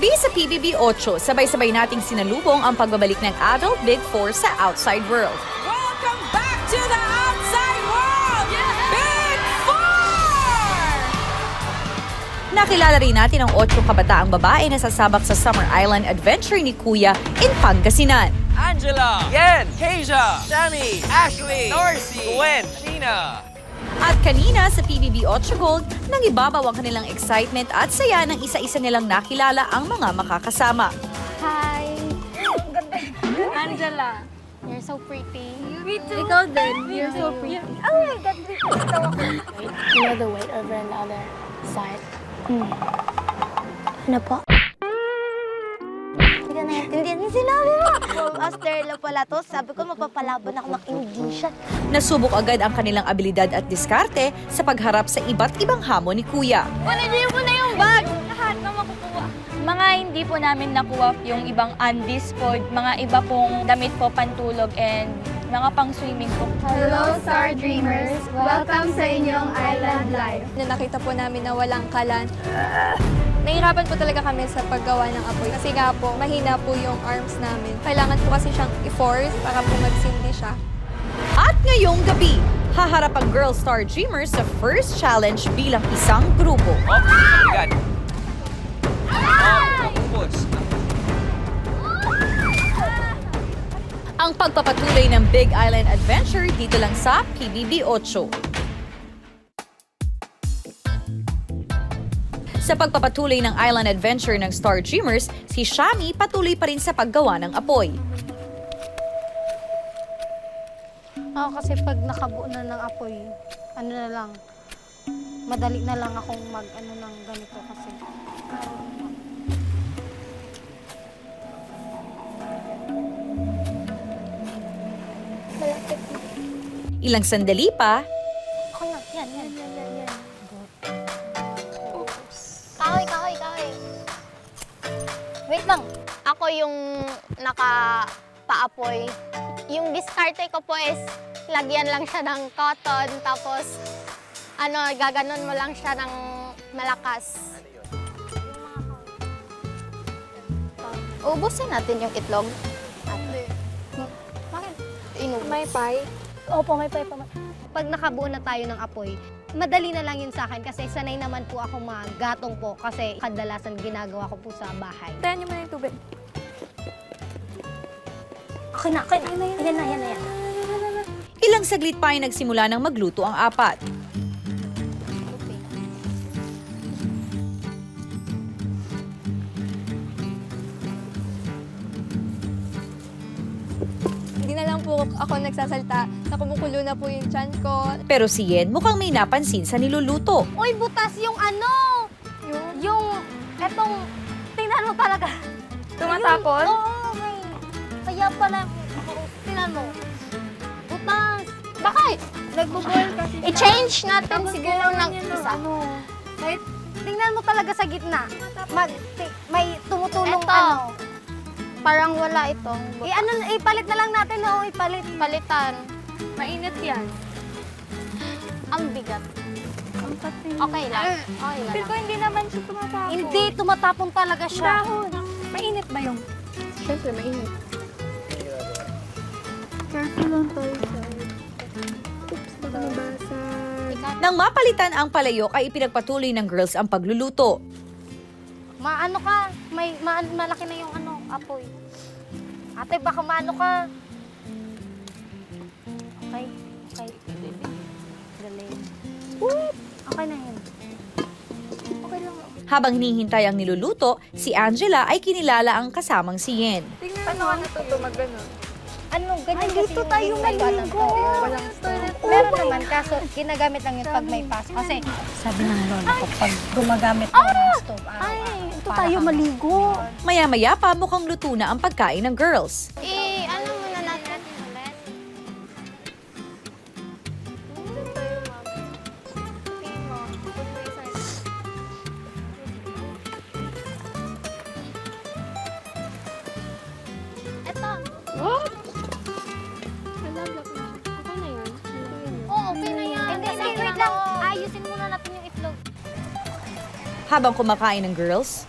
Gabi sa PBB 8, sabay-sabay nating sinalubong ang pagbabalik ng Adult Big Four sa outside world. Welcome back to the outside world! Big Four! Nakilala rin natin ang 8 kabataang babae na sasabak sa Summer Island Adventure ni Kuya in Pangasinan. Angela, Yen, Keisha, Sammy, Ashley, Norcy, Gwen, Sheena. At kanina sa PBB 8 Gold, nang ibabaw ang kanilang excitement at saya ng isa-isa nilang nakilala ang mga makakasama. Hi! Angela, You're so pretty. me too. Ikaw din. You're so pretty. Oh my God! You know the weight over on the other side? Ano po? Hindi ka naiintindihan yung sinabi mo. Australia pala to. Sabi ko mapapalaban ako ng Indonesian. Nasubok agad ang kanilang abilidad at diskarte sa pagharap sa iba't ibang hamon ni Kuya. Panayin mo na yung bag! Lahat na makukuha. Mga hindi po namin nakuha yung ibang undies po, mga iba pong damit po pantulog and mga pang-swimming po. Hello, Star Dreamers! Welcome sa inyong island life. Na nakita po namin na walang kalan. Nahihirapan po talaga kami sa paggawa ng apoy kasi nga po, mahina po yung arms namin. Kailangan po kasi siyang i-force para po magsindi siya. At ngayong gabi, haharap ang Girl Star Dreamers sa first challenge bilang isang grupo. Oh, bigat. Oh, ubos. Ang pagpapatuloy ng Big Island Adventure dito lang sa PBB 8. Sa pagpapatuloy ng Island Adventure ng Star Dreamers, si Shami patuloy pa rin sa paggawa ng apoy. Kasi pag nakabuo na ng apoy, ano na lang, madali na lang akong mag-ano ng ganito kasi. Malapit. Ilang sandali pa, Okay na, yan. Kahoy. Wait lang. Ako yung nakapaapoy. Yung diskarte ko po is lagyan lang siya ng cotton, tapos gaganon mo lang siya ng malakas. Ubusin natin yung itlog. Bakit? May pie? Opo, may pie pa. Pag nakabuo na tayo ng apoy, madali na lang yun sa akin kasi sanay naman po ako magatong po kasi kadalasan ginagawa ko po sa bahay. Tayan niyo muna yung tubig. Okay na. Yan na. ilang saglit pa ay nagsimula ng magluto ang apat. Hindi na lang po ako nagsasalta na kumukulo na po yung tiyan ko. Pero si Yen mukhang may napansin sa niluluto. Uy, butas yung etong, tingnan mo talaga. Tumatapon? Oo, may. Kaya pala, tingnan mo. Butas. Bakit? Nagbo-boil kasi siya. I-change natin Tapos siguro ng kailangan isa. Kahit Tingnan mo talaga sa gitna. May tumutulong Eto. Parang wala ito. ipalit na lang natin, ipalit. Palitan. Mainit yan. Ang bigat. Ang pati. Okay lang. Feel ko hindi naman siya tumatapon. Hindi, tumatapon talaga siya. Dahon. Mainit ba yung? Siyempre, mainit. Careful lang tayo sa... Oops, baka nabasag. Nang mapalitan ang palayok ay ipinagpatuloy ng girls ang pagluluto. Maano ka? Malaki na yung apoy. Ate, baka maano ka? Okay. Galing. Okay na yun. Okay lang. Habang hinihintay ang niluluto, si Angela ay kinilala ang kasamang si Yen. Tingnan paano ka natuto mag-ganon? Ganyan dito tayo maligo. Walang stove. Meron naman, kaso ginagamit lang yun pag may pasok. Kasi sabi ng lola ko, pag gumagamit tayo ng stove, ito tayo maligo. Maya-maya pa mukhang luto na ang pagkain ng girls. Muna natin ulit. Ito. What? Oo, okay na yan. Hindi, wait lang. Ayusin muna natin yung itlog. Habang kumakain ng girls,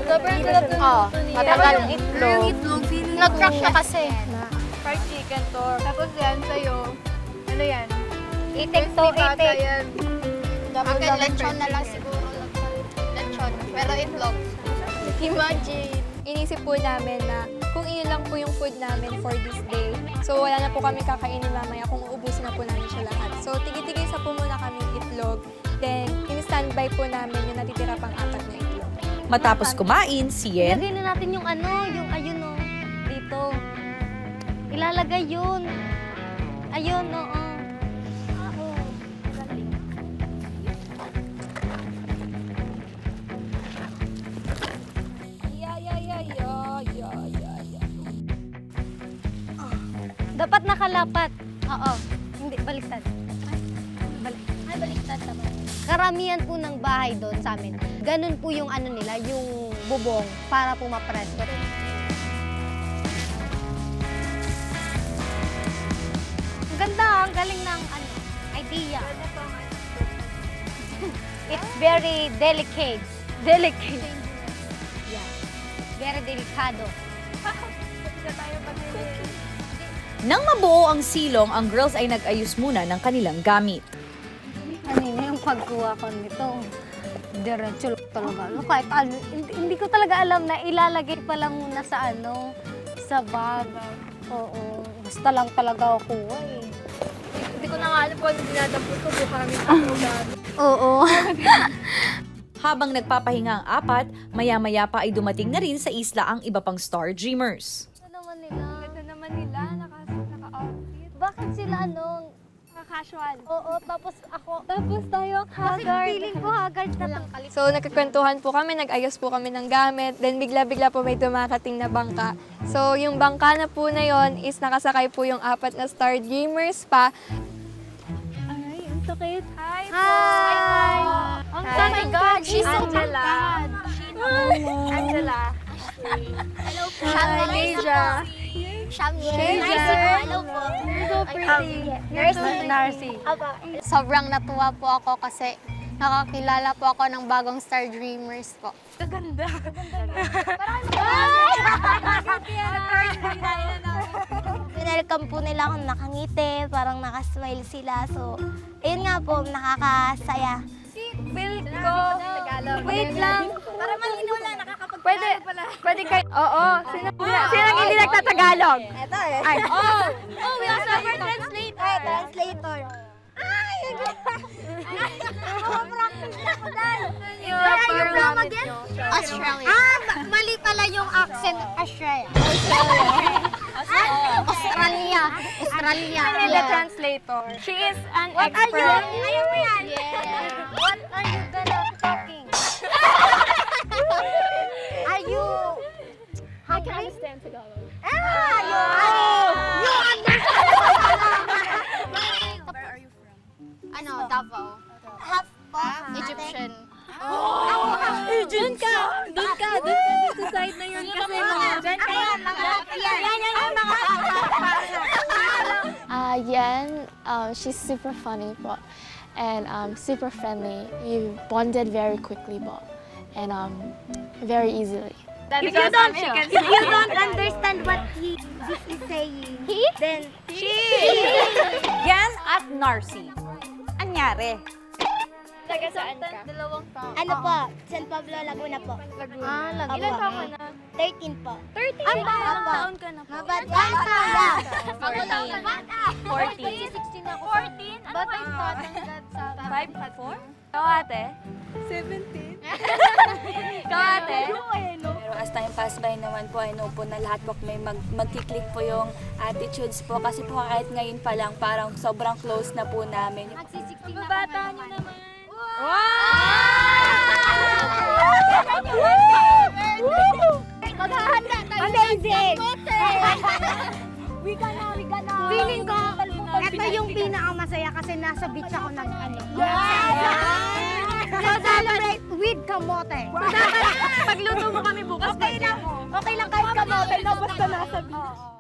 Sobrang sarap ng luto niya. matagal Yung itlog. Nag-crack siya kasi. Fried chicken to. Tapos yan sa'yo. Ano yan? Itik to, Crispy pata itik. yan. Akin, lechon na lang siguro. Lechon. Pero itlog. Imagine. Inisip po namin na kung iyon lang po yung food namin for this day. So wala na po kami kakainin mamaya kung uubusin na po namin siya lahat. So tigil-tigil sa po muna kami itlog. Then in-standby po namin yung natitira pang 4 na itlog. Matapos kumain, si Yen Ilagay na natin yung ano, yung ayun o. Dito. Ilalagay yun. Ayun, oo. Galing. Dapat nakalapat. Oo. Hindi, baliktad. Ay, baliktad naman. Karamihan po ng bahay doon sa amin. Ganun po yung ano nila, yung bubong para po mapresko. Ang ganda, ang galing ng ano, idea. It's very delicate. Delicate. Yeah. Very delicado. Nang mabuo ang silong, ang girls ay nag-ayos muna ng kanilang gamit. Kanina yung pagkuha ko nito, diretso lang talaga. No, kahit ano, hindi ko talaga alam na ilalagay pa lang muna sa ano, sa bag. Oo, basta lang talaga ako kuha eh. Hindi ko na nga alam kung ano dinadampot ko. Buka kami patugan. Oo. Habang nagpapahinga ang apat, maya-maya pa ay dumating na rin sa isla ang iba pang Star Dreamers. Ano naman nila? Ganda naman nila. Naka-outfit. Bakit sila ano? Naka-casual. Oo, tapos ako. Tapos tayo Kasi feeling ko haggard na lang. So nagkakwentuhan po kami, nag-ayos po kami ng gamit, then bigla-bigla po may dumakating na bangka. So yung bangka na po na yon is nakasakay po yung 4 na Star Dreamers pa. Ay, ang sakit. Hi! Hi! Oh my God! She's so Angela. bad. Angela. Hello po. Leja. Hello po. You're so pretty. Narcy. Sobrang natuwa po ako kasi nakakilala po ako ng bagong Star Dreamers po. Welcome po nila akong nakangiti, parang nakasmile sila. So, ayun nga po, nakakasaya. Feel ko. Wait lang. Para malino lang, nakakapag-Tagalog pala. Pwede kayo. Oo. Sino hindi nagtatagalog? Ito eh. Ay. Oh, we also have our translator. Ay, translator. Where are you from again? Australia. Mali pala yung accent. Australia. Australia. Australia. And the translator. She is an expert. Ayaw mo yan. What are you gonna talking? Are you... I can understand Tagalog. You understand? Where are you from? Ano, Davao. Half Egyptian. Doon ka dito sa side na yun kasi Diyan kayo, mga yan yung mga Yan, she's super funny po, and super friendly. You bonded very quickly po, and very easily. If you don't understand what he is saying, then Yan at Narcy. Anyari? Taga saan ka? ano po, San Pablo, Laguna po. ah, lagi. Ilan taon ka na? 13 po. 13? Ilang taon ka na po? Mabata. Ako taon ka na? 14? 16 ako. 14? Ano ba yung tatanggat sa 5 4? Ikaw ate? 17. Ikaw ate? Pero as time pass by naman po, I know po na lahat po may magkiklik po yung attitudes po. Kasi po kahit ngayon pa lang, parang sobrang close na po namin. Magsi-16 na Bata niyo naman. Maghahanda tayo. Amazing! We gonna. Feeling ko, ito yung pinakamasaya kasi nasa beach ako ng ano. So, celebrate with kamote. Pagluto mo kami bukas. Okay lang kahit kamote na basta nasa beach.